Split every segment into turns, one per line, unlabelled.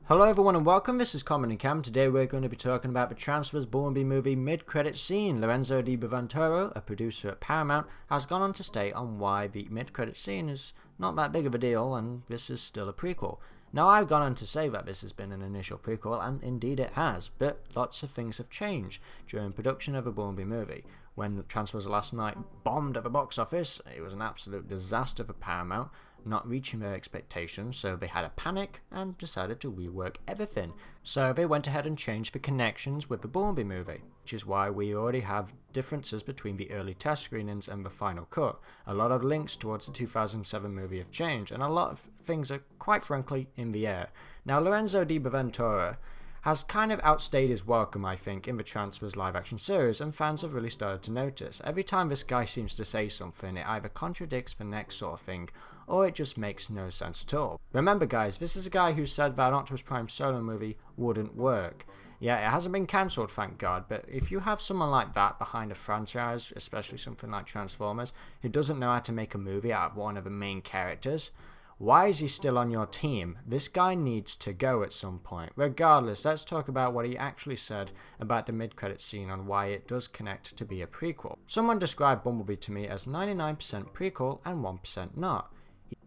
Hello everyone and welcome, this is Common and Cam. Today we're going to be talking about the Transformers Bumblebee movie mid-credit scene. Lorenzo Di Bavantoro, a producer at Paramount, has gone on to state on why the mid-credit scene is not that big of a deal and this is still a prequel. Now I've gone on to say that this has been an initial prequel, and indeed it has, but lots of things have changed during production of a Bumblebee movie. When Transformers Last Night bombed at the box office, it was an absolute disaster for Paramount, not reaching their expectations, so they had a panic and decided to rework everything. So they went ahead and changed the connections with the Bumblebee movie, which is why we already have differences between the early test screenings and the final cut. A lot of links towards the 2007 movie have changed, and a lot of things are quite frankly in the air. Now Lorenzo Di Bavantoro has kind of outstayed his welcome, I think, in the Transformers live-action series, and fans have really started to notice. Every time this guy seems to say something, it either contradicts the next sort of thing, or it just makes no sense at all. Remember guys, this is a guy who said that an Optimus Prime solo movie wouldn't work. Yeah, it hasn't been cancelled, thank God, but if you have someone like that behind a franchise, especially something like Transformers, who doesn't know how to make a movie out of one of the main characters, why is he still on your team? This guy needs to go at some point. Regardless, let's talk about what he actually said about the mid-credit scene and why it does connect to be a prequel. Someone described Bumblebee to me as 99% prequel and 1% not.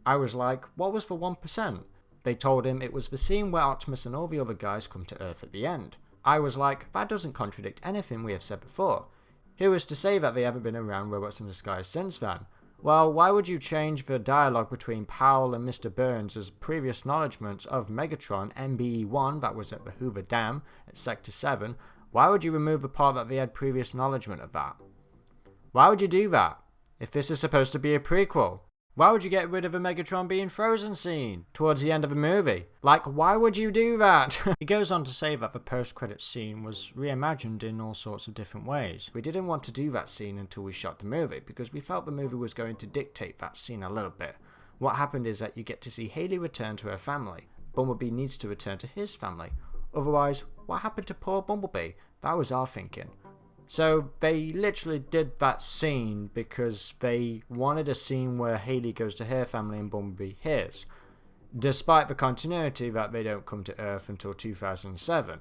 I was like, what was the 1%? They told him it was the scene where Optimus and all the other guys come to Earth at the end. I was like, that doesn't contradict anything we have said before. Who is to say that they haven't been around robots in disguise since then? Well, why would you change the dialogue between Powell and Mr. Burns' previous acknowledgements of Megatron MBE-1 that was at the Hoover Dam at Sector 7? Why would you remove the part that they had previous acknowledgement of that? Why would you do that? If this is supposed to be a prequel? Why would you get rid of the Megatron being frozen scene towards the end of the movie? Like, why would you do that? He goes on to say that the post-credits scene was reimagined in all sorts of different ways. We didn't want to do that scene until we shot the movie, because we felt the movie was going to dictate that scene a little bit. What happened is that you get to see Haley return to her family. Bumblebee needs to return to his family. Otherwise, what happened to poor Bumblebee? That was our thinking. So they literally did that scene because they wanted a scene where Haley goes to her family and Bumblebee his, despite the continuity that they don't come to Earth until 2007.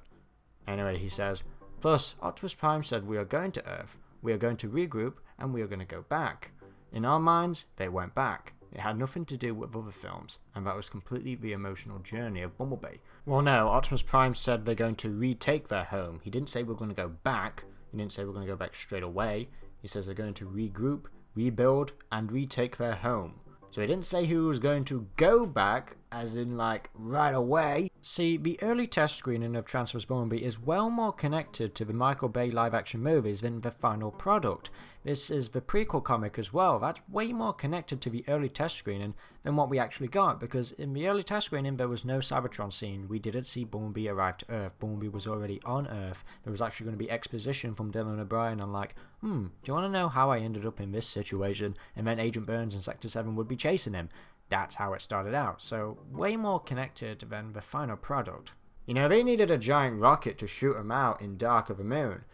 Anyway, he says, plus Optimus Prime said we are going to Earth, we are going to regroup, and we are going to go back. In our minds, they went back. It had nothing to do with other films, and that was completely the emotional journey of Bumblebee. Well no, Optimus Prime said they're going to retake their home. He didn't say we're going to go back. He didn't say we're going to go back straight away. He says they're going to regroup, rebuild, and retake their home. So he didn't say who was going to go back, as in like right away. See, the early test screening of Transformers Bumblebee is well more connected to the Michael Bay live action movies than the final product. This is the prequel comic as well. That's way more connected to the early test screening than what we actually got, because in the early test screening there was no Cybertron scene. We didn't see Bumblebee arrive to Earth. Bumblebee was already on Earth. There was actually going to be exposition from Dylan O'Brien on like, do you want to know how I ended up in this situation? And then Agent Burns in Sector 7 would be chasing him. That's how it started out, so way more connected than the final product. You know, they needed a giant rocket to shoot him out in Dark of the Moon.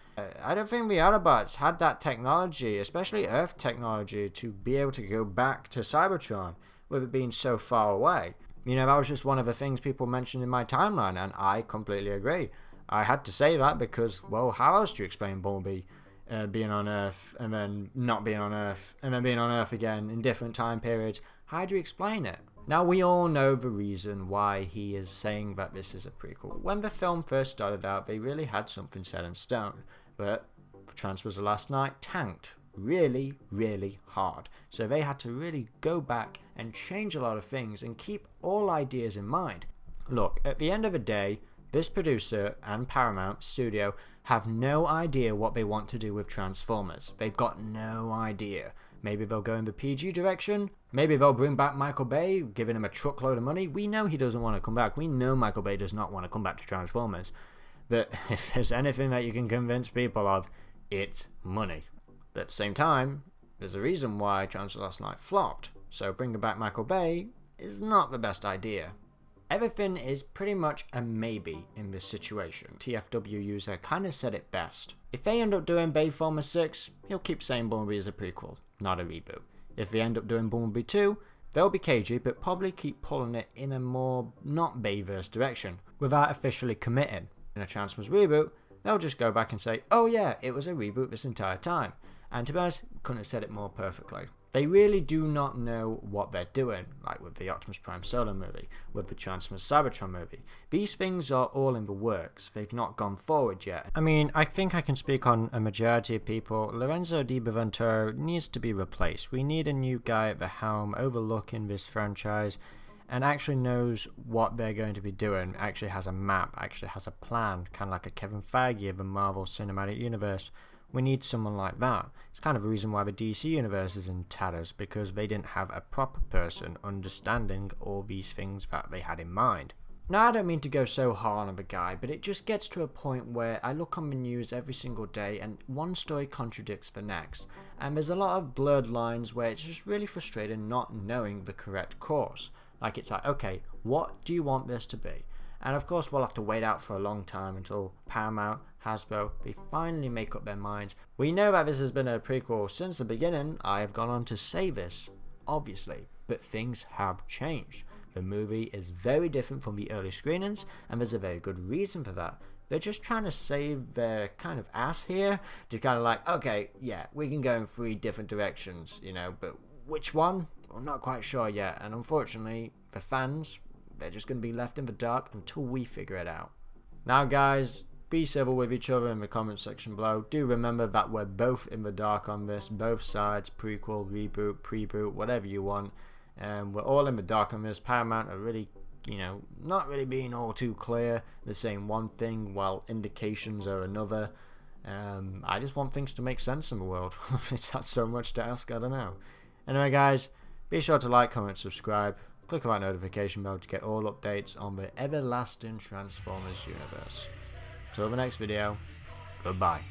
I don't think the Autobots had that technology, especially Earth technology, to be able to go back to Cybertron with it being so far away. You know, that was just one of the things people mentioned in my timeline, and I completely agree. I had to say that because, well, how else do you explain Bumblebee being on Earth and then not being on Earth and then being on Earth again in different time periods? How do you explain it? Now we all know the reason why he is saying that this is a prequel. When the film first started out, they really had something set in stone, but Transformers Last Night tanked really, really hard. So they had to really go back and change a lot of things and keep all ideas in mind. Look, at the end of the day, this producer and Paramount Studio have no idea what they want to do with Transformers. They've got no idea. Maybe they'll go in the PG direction. Maybe they'll bring back Michael Bay, giving him a truckload of money. We know he doesn't want to come back. We know Michael Bay does not want to come back to Transformers. But if there's anything that you can convince people of, it's money. But at the same time, there's a reason why Transformers Last Night flopped. So bringing back Michael Bay is not the best idea. Everything is pretty much a maybe in this situation. TFW user kind of said it best. If they end up doing Bayformer 6, he'll keep saying Bumblebee is a prequel, not a reboot. If they end up doing Bumblebee 2, They'll be cagey, but probably keep pulling it in a more not Bayverse direction, without officially committing. In a Transformers reboot, they'll just go back and say, oh yeah, it was a reboot this entire time. And to be honest, couldn't have said it more perfectly. They really do not know what they're doing, like with the Optimus Prime solo movie, with the Transformers Cybertron movie. These things are all in the works, they've not gone forward yet. I mean, I think I can speak on a majority of people. Lorenzo Di Baventuro needs to be replaced. We need a new guy at the helm overlooking this franchise and actually knows what they're going to be doing, actually has a map, actually has a plan, kind of like a Kevin Feige of the Marvel Cinematic Universe. We need someone like that. It's kind of a reason why the DC Universe is in tatters, because they didn't have a proper person understanding all these things that they had in mind. Now, I don't mean to go so hard on the guy, but it just gets to a point where I look on the news every single day and one story contradicts the next. And there's a lot of blurred lines where it's just really frustrating not knowing the correct course. Like, it's like, okay, what do you want this to be? And of course we'll have to wait out for a long time until Paramount, Hasbro, they finally make up their minds. We know that this has been a prequel since the beginning. I have gone on to say this, obviously, but things have changed. The movie is very different from the early screenings, and there's a very good reason for that. They're just trying to save their kind of ass here, to kind of like, okay, yeah, we can go in 3 different directions, you know, but which one? We're not quite sure yet, and unfortunately, the fans, they're just going to be left in the dark until we figure it out. Now guys, be civil with each other in the comment section below. Do remember that we're both in the dark on this, both sides, prequel, reboot, pre-boot, whatever you want. We're all in the dark on this. Paramount are really, you know, not really being all too clear. They're saying one thing while indications are another. I just want things to make sense in the world. Is that so much to ask? I don't know. Anyway guys, be sure to like, comment, subscribe. Click on that notification bell to get all updates on the everlasting Transformers universe. Till the next video, goodbye.